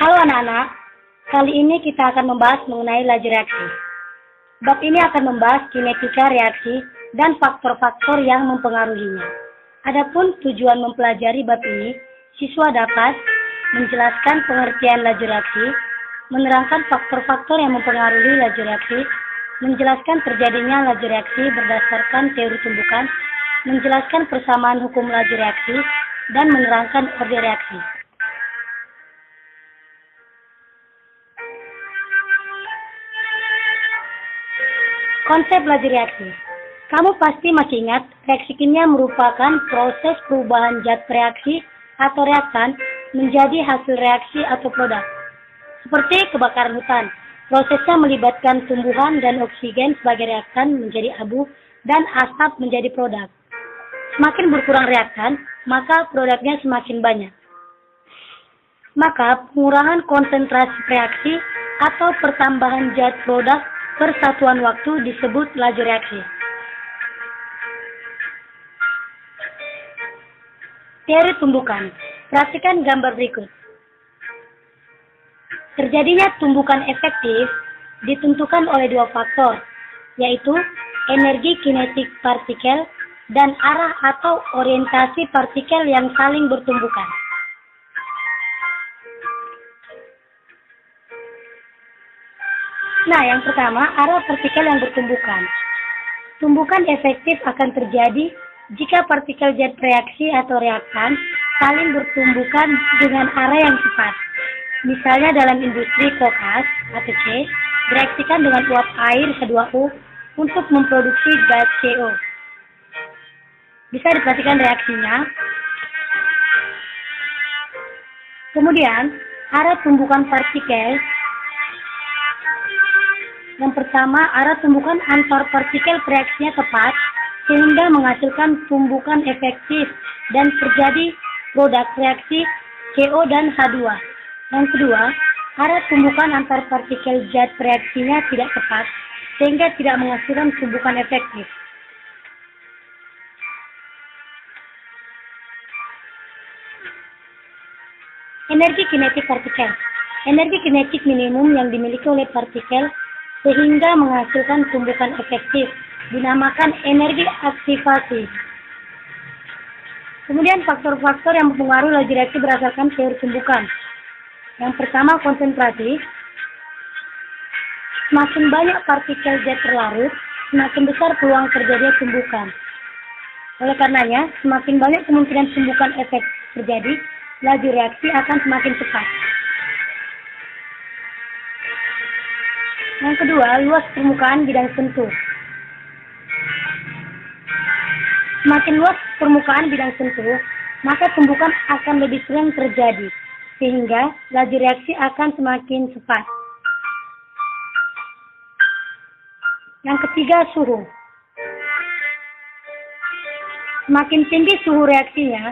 Halo anak-anak, kali ini kita akan membahas mengenai laju reaksi. Bab ini akan membahas kinetika reaksi dan faktor-faktor yang mempengaruhinya. Adapun tujuan mempelajari bab ini, siswa dapat menjelaskan pengertian laju reaksi, menerangkan faktor-faktor yang mempengaruhi laju reaksi, menjelaskan terjadinya laju reaksi berdasarkan teori tumbukan, menjelaskan persamaan hukum laju reaksi, dan menerangkan orde reaksi. Konsep laju reaksi. Kamu pasti masih ingat, reaksi kimia merupakan proses perubahan zat reaksi atau reaktan menjadi hasil reaksi atau produk. Seperti kebakaran hutan, prosesnya melibatkan tumbuhan dan oksigen sebagai reaktan menjadi abu dan asap menjadi produk. Semakin berkurang reaktan, maka produknya semakin banyak. Maka pengurangan konsentrasi reaksi atau pertambahan zat produk per satuan waktu disebut laju reaksi. Teori tumbukan. Perhatikan gambar berikut. Terjadinya tumbukan efektif ditentukan oleh dua faktor, yaitu energi kinetik partikel dan arah atau orientasi partikel yang saling bertumbukan. Nah, yang pertama, arah partikel yang bertumbukan. Tumbukan efektif akan terjadi jika partikel zat reaksi atau reaktan saling bertumbukan dengan arah yang tepat. Misalnya dalam industri kokas (ATC) bereaksikan dengan uap air H2O untuk memproduksi gas CO. Bisa diperhatikan reaksinya. Kemudian, arah tumbukan partikel. Yang pertama, arah tumbukan antar partikel reaksinya tepat sehingga menghasilkan tumbukan efektif dan terjadi produk reaksi CO dan H2. Yang kedua, arah tumbukan antar partikel zat reaksinya tidak tepat sehingga tidak menghasilkan tumbukan efektif. Energi kinetik partikel. Energi kinetik minimum yang dimiliki oleh partikel sehingga menghasilkan tumbukan efektif, dinamakan energi aktivasi. Kemudian faktor-faktor yang mempengaruhi laju reaksi berdasarkan teori tumbukan. Yang pertama, konsentrasi. Semakin banyak partikel zat terlarut, semakin besar peluang terjadinya tumbukan. Oleh karenanya, semakin banyak kemungkinan tumbukan efek terjadi, laju reaksi akan semakin cepat. Yang kedua, luas permukaan bidang sentuh. Semakin luas permukaan bidang sentuh, maka tumbukan akan lebih sering terjadi, sehingga laju reaksi akan semakin cepat. Yang ketiga, suhu. Semakin tinggi suhu reaksinya,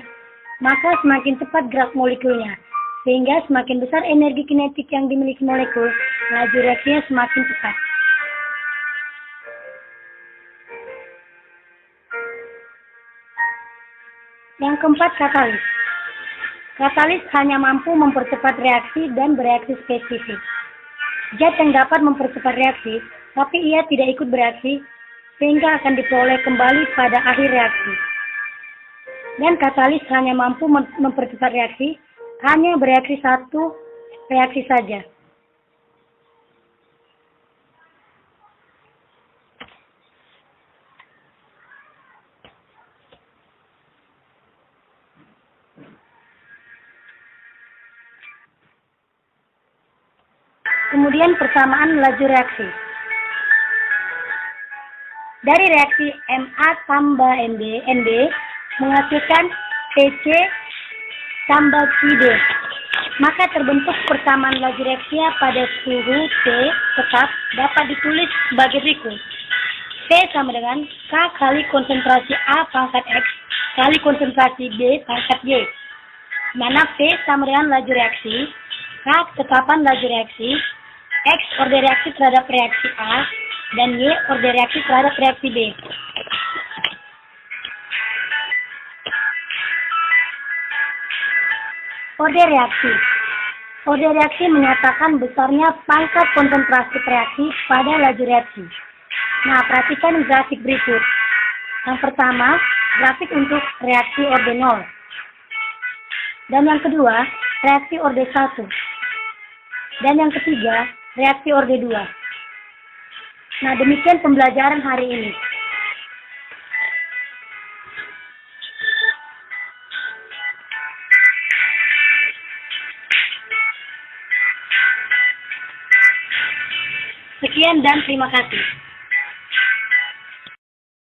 maka semakin cepat gerak molekulnya, sehingga semakin besar energi kinetik yang dimiliki molekul, laju reaksinya semakin cepat. Yang keempat, katalis. Katalis hanya mampu mempercepat reaksi dan bereaksi spesifik. Zat yang dapat mempercepat reaksi, tapi ia tidak ikut bereaksi, sehingga akan diperoleh kembali pada akhir reaksi. Dan katalis hanya mampu mempercepat reaksi, hanya bereaksi satu reaksi saja. Kemudian persamaan laju reaksi. Dari reaksi Ma tambah NB menghasilkan Pc tambah Qd. Maka terbentuk persamaan laju reaksinya pada suhu T tetap dapat ditulis sebagai berikut. T sama dengan K kali konsentrasi A pangkat X kali konsentrasi B pangkat Y. Mana P sama dengan laju reaksi, K ketetapan laju reaksi, X orde reaksi terhadap reaksi A, dan Y orde reaksi terhadap reaksi B. Orde reaksi. Orde reaksi menyatakan besarnya pangkat konsentrasi reaksi pada laju reaksi. Nah, perhatikan grafik berikut. Yang pertama, grafik untuk reaksi orde 0. Dan yang kedua, reaksi orde 1. Dan yang ketiga, reaksi orde 2. Nah, demikian pembelajaran hari ini. Sekian dan terima kasih.